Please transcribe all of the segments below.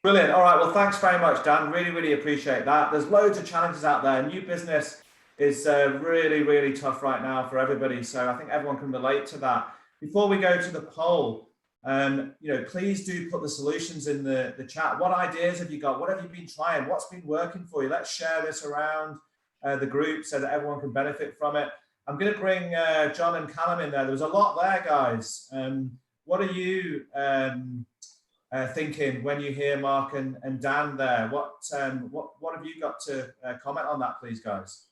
Brilliant. All right. Well, thanks very much, Dan. Really, really appreciate that. There's loads of challenges out there. New business is really, really tough right now for everybody. So I think everyone can relate to that. Before we go to the poll, please do put the solutions in the chat. What ideas have you got? What have you been trying? What's been working for you? Let's share this around the group so that everyone can benefit from it. I'm going to bring John and Callum in there. There was a lot there, guys. What are you thinking when you hear Mark and Dan there? What have you got to comment on that, please, guys?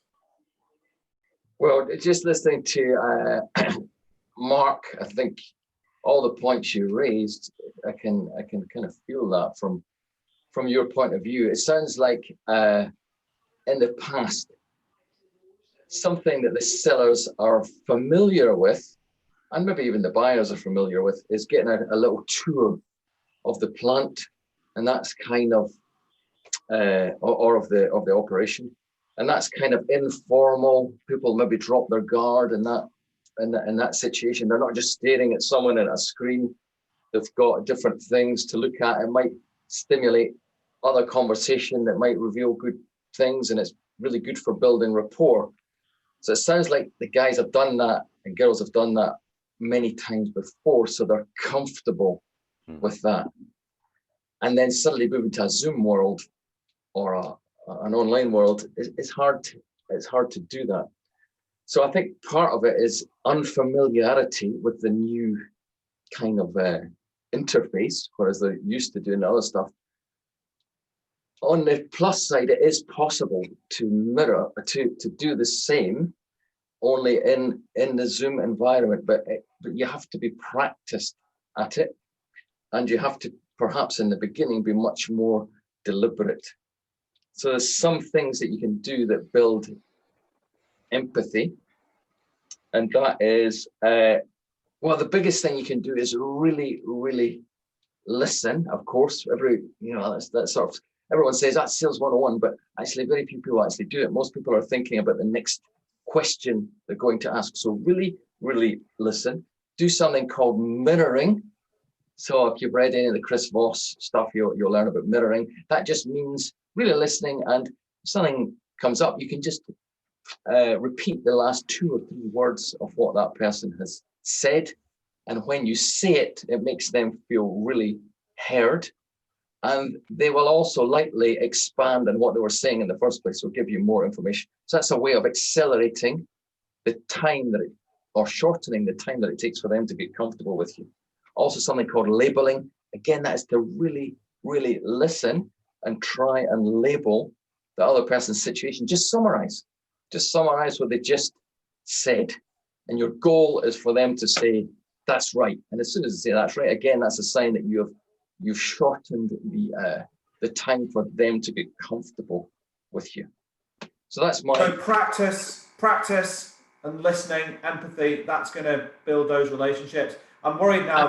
Well, just listening to Mark, I think all the points you raised, I can kind of feel that from your point of view. It sounds like in the past, something that the sellers are familiar with, and maybe even the buyers are familiar with, is getting a little tour of the plant, and that's kind of or of the operation, and that's kind of informal. People maybe drop their guard in that situation. They're not just staring at someone at a screen. They've got different things to look at. It might stimulate other conversation that might reveal good things, and it's really good for building rapport. So it sounds like the guys have done that and girls have done that many times before, so they're comfortable with that. And then suddenly moving to a Zoom world or an online world, it's hard to do that. So I think part of it is unfamiliarity with the new kind of interface, whereas they're used to doing other stuff. On the plus side, it is possible to mirror, to do the same, only in the Zoom environment, but you have to be practiced at it, and you have to perhaps in the beginning be much more deliberate. So there's some things that you can do that build empathy, and that is well, the biggest thing you can do is really, really listen. Of course, that's sort of, everyone says that's sales 101, but actually very few people actually do it. Most people are thinking about the next question they're going to ask. So really, really listen. Do something called mirroring. So if you've read any of the Chris Voss stuff, you'll learn about mirroring. That just means really listening, and if something comes up, you can just repeat the last 2 or 3 words of what that person has said. And when you say it, it makes them feel really heard. And they will also likely expand on what they were saying in the first place, so give you more information. So that's a way of accelerating the time or shortening the time that it takes for them to get comfortable with you. Also something called labeling. Again, that is to really, really listen and try and label the other person's situation. Just summarize what they just said. And your goal is for them to say, that's right. And as soon as they say that's right, again, that's a sign that you've shortened the time for them to get comfortable with you. So that's my... So practice and listening, empathy, that's going to build those relationships. I'm worried now